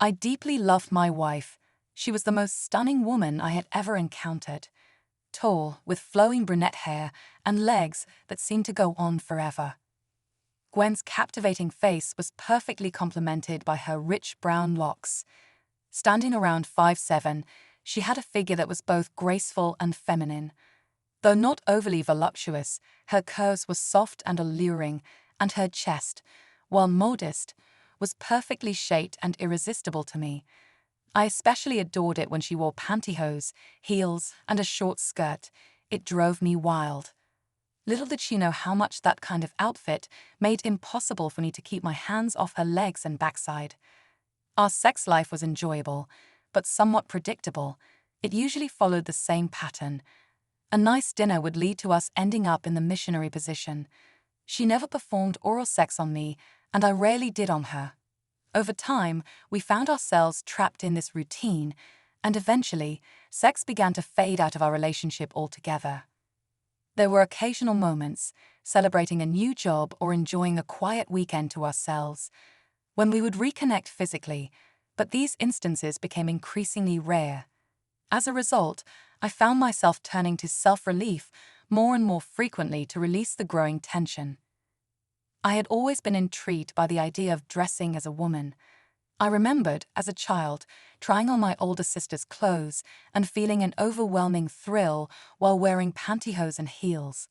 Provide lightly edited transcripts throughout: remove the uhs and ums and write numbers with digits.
I deeply loved my wife. She was the most stunning woman I had ever encountered. Tall, with flowing brunette hair and legs that seemed to go on forever. Gwen's captivating face was perfectly complemented by her rich brown locks. Standing around 5'7", she had a figure that was both graceful and feminine. Though not overly voluptuous, her curves were soft and alluring, and her chest, while modest, was perfectly shaped and irresistible to me. I especially adored it when she wore pantyhose, heels, and a short skirt. It drove me wild. Little did she know how much that kind of outfit made impossible for me to keep my hands off her legs and backside. Our sex life was enjoyable, but somewhat predictable. It usually followed the same pattern. A nice dinner would lead to us ending up in the missionary position. She never performed oral sex on me, and I rarely did on her. Over time, we found ourselves trapped in this routine, and eventually, sex began to fade out of our relationship altogether. There were occasional moments, celebrating a new job or enjoying a quiet weekend to ourselves, when we would reconnect physically, but these instances became increasingly rare. As a result, I found myself turning to self-relief more and more frequently to release the growing tension. I had always been intrigued by the idea of dressing as a woman. I remembered, as a child, trying on my older sister's clothes and feeling an overwhelming thrill while wearing pantyhose and heels.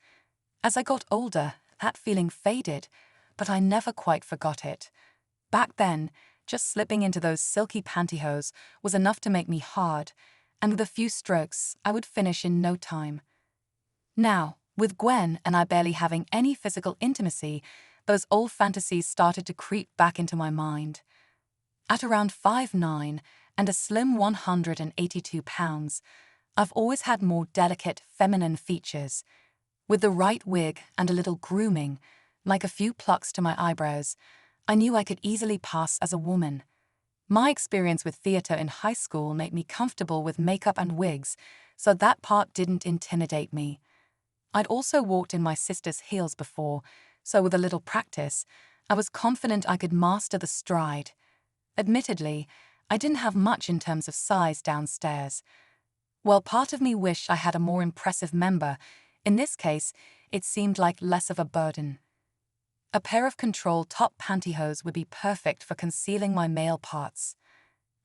As I got older, that feeling faded, but I never quite forgot it. Back then, just slipping into those silky pantyhose was enough to make me hard, and with a few strokes, I would finish in no time. Now, with Gwen and I barely having any physical intimacy, those old fantasies started to creep back into my mind. At around 5'9" and a slim 182 pounds, I've always had more delicate, feminine features. With the right wig and a little grooming, like a few plucks to my eyebrows, I knew I could easily pass as a woman. My experience with theater in high school made me comfortable with makeup and wigs, so that part didn't intimidate me. I'd also walked in my sister's heels before, so with a little practice, I was confident I could master the stride. Admittedly, I didn't have much in terms of size downstairs. While part of me wished I had a more impressive member, in this case, it seemed like less of a burden. A pair of control top pantyhose would be perfect for concealing my male parts.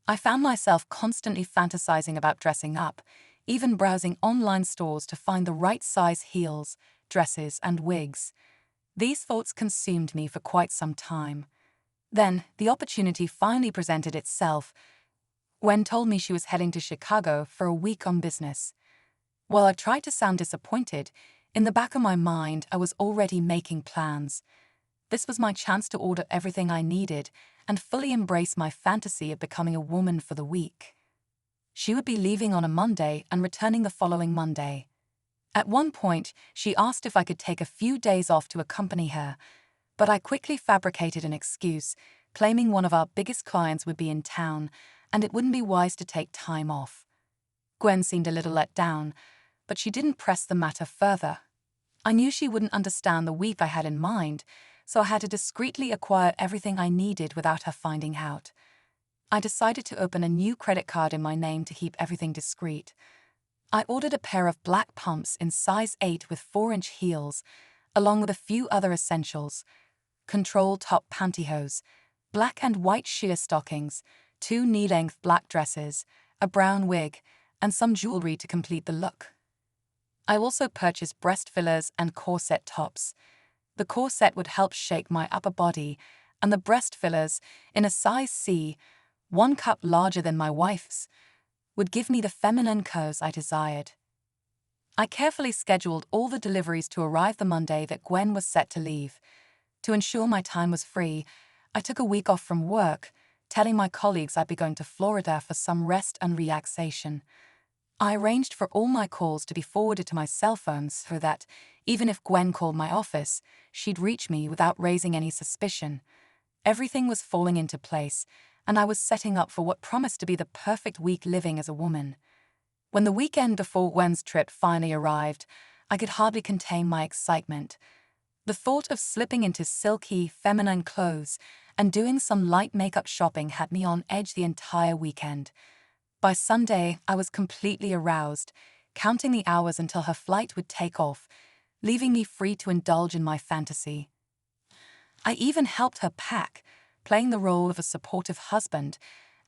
I found myself constantly fantasizing about dressing up, even browsing online stores to find the right size heels, dresses, and wigs. These thoughts consumed me for quite some time. Then, the opportunity finally presented itself. Gwen told me she was heading to Chicago for a week on business. While I tried to sound disappointed, in the back of my mind I was already making plans. This was my chance to order everything I needed and fully embrace my fantasy of becoming a woman for the week. She would be leaving on a Monday and returning the following Monday. At one point, she asked if I could take a few days off to accompany her, but I quickly fabricated an excuse, claiming one of our biggest clients would be in town and it wouldn't be wise to take time off. Gwen seemed a little let down, but she didn't press the matter further. I knew she wouldn't understand the week I had in mind, so I had to discreetly acquire everything I needed without her finding out. I decided to open a new credit card in my name to keep everything discreet. I ordered a pair of black pumps in size 8 with 4-inch heels, along with a few other essentials: control top pantyhose, black and white sheer stockings, 2 knee-length black dresses, a brown wig, and some jewelry to complete the look. I also purchased breast fillers and corset tops. The corset would help shape my upper body, and the breast fillers, in a size C, 1 cup larger than my wife's, would give me the feminine curves I desired. I carefully scheduled all the deliveries to arrive the Monday that Gwen was set to leave. To ensure my time was free, I took a week off from work, telling my colleagues I'd be going to Florida for some rest and relaxation. I arranged for all my calls to be forwarded to my cell phone so that, even if Gwen called my office, she'd reach me without raising any suspicion. Everything was falling into place, and I was setting up for what promised to be the perfect week living as a woman. When the weekend before Gwen's trip finally arrived, I could hardly contain my excitement. The thought of slipping into silky, feminine clothes and doing some light makeup shopping had me on edge the entire weekend. By Sunday, I was completely aroused, counting the hours until her flight would take off, leaving me free to indulge in my fantasy. I even helped her pack, playing the role of a supportive husband,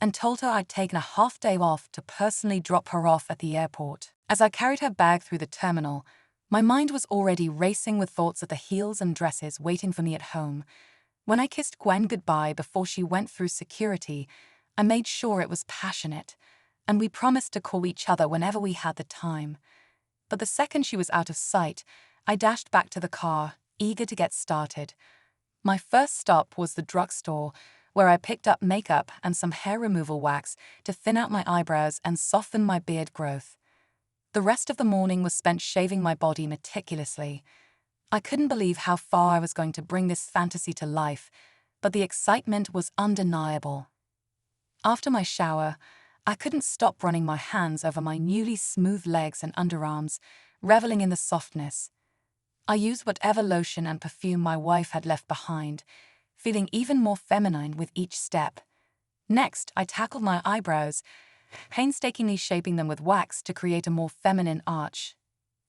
and told her I'd taken a half-day off to personally drop her off at the airport. As I carried her bag through the terminal, my mind was already racing with thoughts of the heels and dresses waiting for me at home. When I kissed Gwen goodbye before she went through security, I made sure it was passionate, and we promised to call each other whenever we had the time. But the second she was out of sight, I dashed back to the car, eager to get started. My first stop was the drugstore, where I picked up makeup and some hair removal wax to thin out my eyebrows and soften my beard growth. The rest of the morning was spent shaving my body meticulously. I couldn't believe how far I was going to bring this fantasy to life, but the excitement was undeniable. After my shower, I couldn't stop running my hands over my newly smooth legs and underarms, reveling in the softness. I used whatever lotion and perfume my wife had left behind, feeling even more feminine with each step. Next, I tackled my eyebrows, painstakingly shaping them with wax to create a more feminine arch.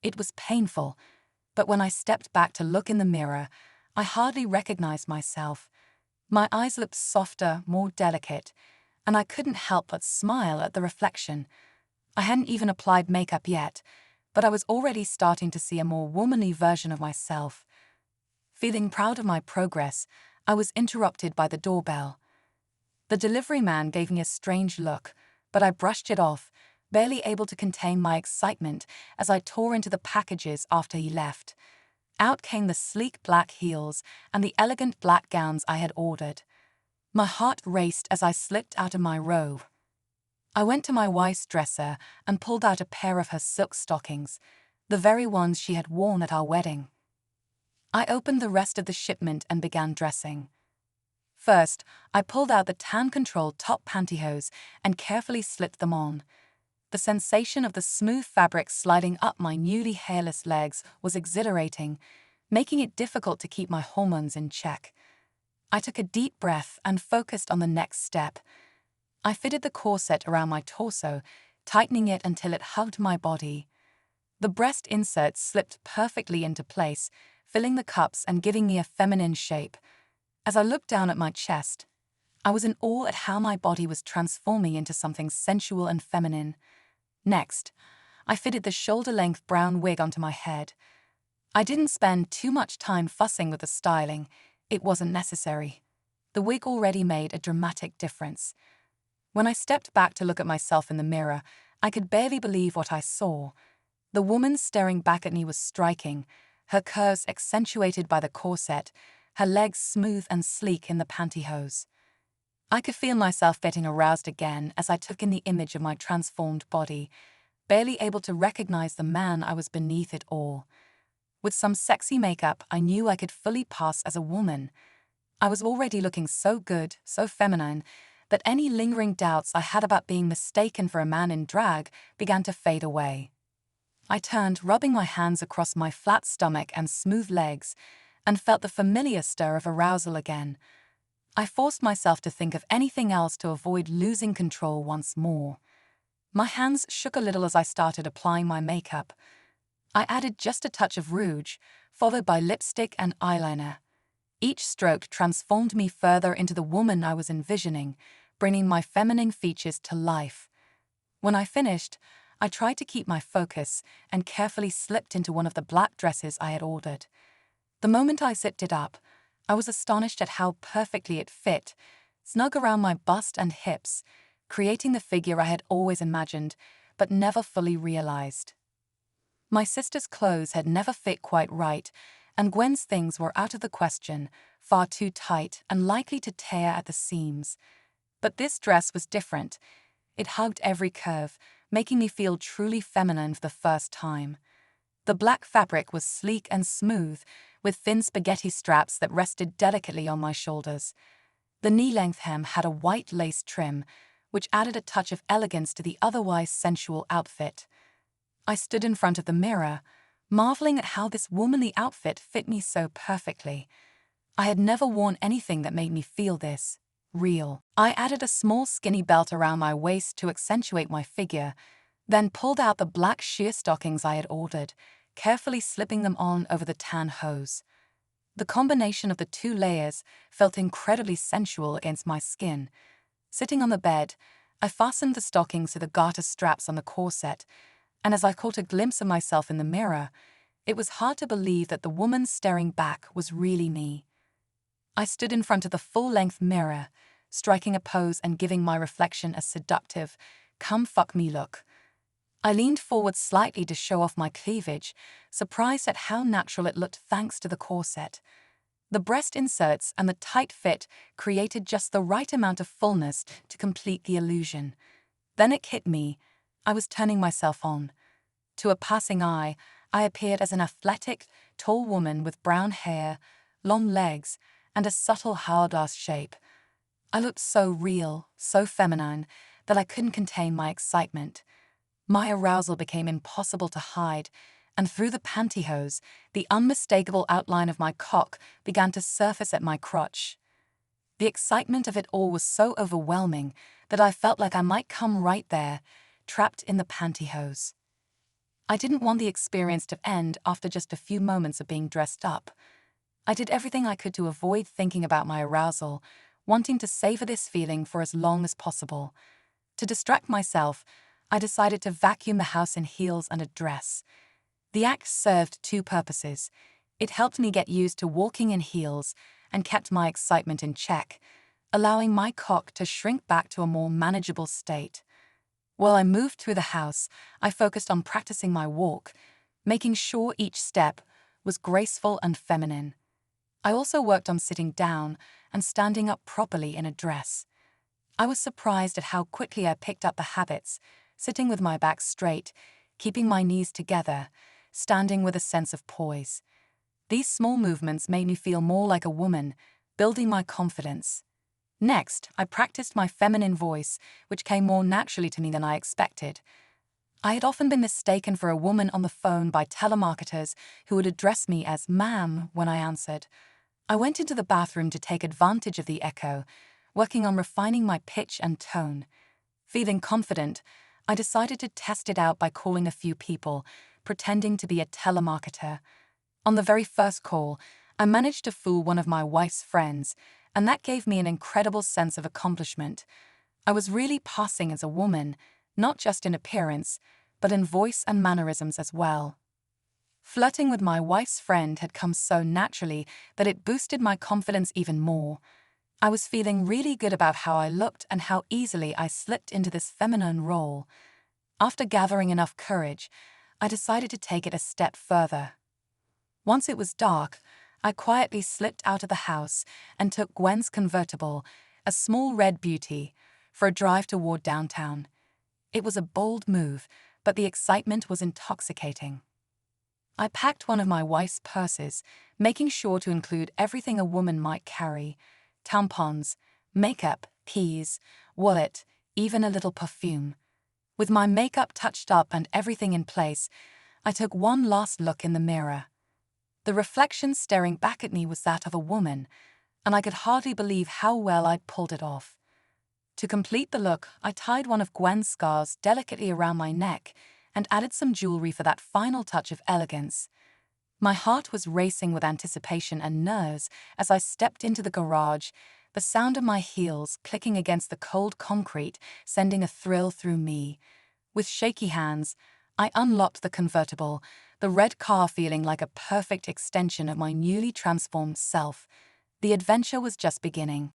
It was painful, but when I stepped back to look in the mirror, I hardly recognized myself. My eyes looked softer, more delicate, and I couldn't help but smile at the reflection. I hadn't even applied makeup yet, but I was already starting to see a more womanly version of myself. Feeling proud of my progress, I was interrupted by the doorbell. The delivery man gave me a strange look, but I brushed it off, barely able to contain my excitement as I tore into the packages after he left. Out came the sleek black heels and the elegant black gowns I had ordered. My heart raced as I slipped out of my robe. I went to my wife's dresser and pulled out a pair of her silk stockings, the very ones she had worn at our wedding. I opened the rest of the shipment and began dressing. First, I pulled out the tan-controlled top pantyhose and carefully slipped them on. The sensation of the smooth fabric sliding up my newly hairless legs was exhilarating, making it difficult to keep my hormones in check. I took a deep breath and focused on the next step. I fitted the corset around my torso, tightening it until it hugged my body. The breast inserts slipped perfectly into place, filling the cups and giving me a feminine shape. As I looked down at my chest, I was in awe at how my body was transforming into something sensual and feminine. Next, I fitted the shoulder-length brown wig onto my head. I didn't spend too much time fussing with the styling. It wasn't necessary. The wig already made a dramatic difference. When I stepped back to look at myself in the mirror, I could barely believe what I saw. The woman staring back at me was striking, her curves accentuated by the corset, her legs smooth and sleek in the pantyhose. I could feel myself getting aroused again as I took in the image of my transformed body, barely able to recognize the man I was beneath it all. With some sexy makeup, I knew I could fully pass as a woman. I was already looking so good, so feminine, that any lingering doubts I had about being mistaken for a man in drag began to fade away. I turned, rubbing my hands across my flat stomach and smooth legs, and felt the familiar stir of arousal again. I forced myself to think of anything else to avoid losing control once more. My hands shook a little as I started applying my makeup. I added just a touch of rouge, followed by lipstick and eyeliner. Each stroke transformed me further into the woman I was envisioning, bringing my feminine features to life. When I finished, I tried to keep my focus and carefully slipped into one of the black dresses I had ordered. The moment I zipped it up, I was astonished at how perfectly it fit, snug around my bust and hips, creating the figure I had always imagined, but never fully realized. My sister's clothes had never fit quite right, and Gwen's things were out of the question, far too tight and likely to tear at the seams. But this dress was different. It hugged every curve, making me feel truly feminine for the first time. The black fabric was sleek and smooth, with thin spaghetti straps that rested delicately on my shoulders. The knee-length hem had a white lace trim, which added a touch of elegance to the otherwise sensual outfit. I stood in front of the mirror, marveling at how this womanly outfit fit me so perfectly. I had never worn anything that made me feel this real. I added a small skinny belt around my waist to accentuate my figure, then pulled out the black sheer stockings I had ordered, carefully slipping them on over the tan hose. The combination of the two layers felt incredibly sensual against my skin. Sitting on the bed, I fastened the stockings to the garter straps on the corset, and as I caught a glimpse of myself in the mirror, it was hard to believe that the woman staring back was really me. I stood in front of the full-length mirror, striking a pose and giving my reflection a seductive, come fuck me look. I leaned forward slightly to show off my cleavage, surprised at how natural it looked thanks to the corset. The breast inserts and the tight fit created just the right amount of fullness to complete the illusion. Then it hit me. I was turning myself on. To a passing eye, I appeared as an athletic, tall woman with brown hair, long legs, and a subtle hourglass shape. I looked so real, so feminine, that I couldn't contain my excitement. My arousal became impossible to hide, and through the pantyhose, the unmistakable outline of my cock began to surface at my crotch. The excitement of it all was so overwhelming that I felt like I might come right there, trapped in the pantyhose. I didn't want the experience to end after just a few moments of being dressed up. I did everything I could to avoid thinking about my arousal, wanting to savor this feeling for as long as possible. To distract myself, I decided to vacuum the house in heels and a dress. The act served two purposes. It helped me get used to walking in heels and kept my excitement in check, allowing my cock to shrink back to a more manageable state. While I moved through the house, I focused on practicing my walk, making sure each step was graceful and feminine. I also worked on sitting down and standing up properly in a dress. I was surprised at how quickly I picked up the habits, sitting with my back straight, keeping my knees together, standing with a sense of poise. These small movements made me feel more like a woman, building my confidence. Next, I practiced my feminine voice, which came more naturally to me than I expected. I had often been mistaken for a woman on the phone by telemarketers who would address me as ma'am when I answered. I went into the bathroom to take advantage of the echo, working on refining my pitch and tone. Feeling confident, I decided to test it out by calling a few people, pretending to be a telemarketer. On the very first call, I managed to fool one of my wife's friends, and that gave me an incredible sense of accomplishment. I was really passing as a woman, not just in appearance, but in voice and mannerisms as well. Flirting with my wife's friend had come so naturally that it boosted my confidence even more. I was feeling really good about how I looked and how easily I slipped into this feminine role. After gathering enough courage, I decided to take it a step further. Once it was dark, I quietly slipped out of the house and took Gwen's convertible, a small red beauty, for a drive toward downtown. It was a bold move, but the excitement was intoxicating. I packed one of my wife's purses, making sure to include everything a woman might carry: tampons, makeup, keys, wallet, even a little perfume. With my makeup touched up and everything in place, I took one last look in the mirror. The reflection staring back at me was that of a woman, and I could hardly believe how well I'd pulled it off. To complete the look, I tied one of Gwen's scarves delicately around my neck and added some jewelry for that final touch of elegance. My heart was racing with anticipation and nerves as I stepped into the garage, the sound of my heels clicking against the cold concrete sending a thrill through me. With shaky hands, I unlocked the convertible, the red car feeling like a perfect extension of my newly transformed self. The adventure was just beginning.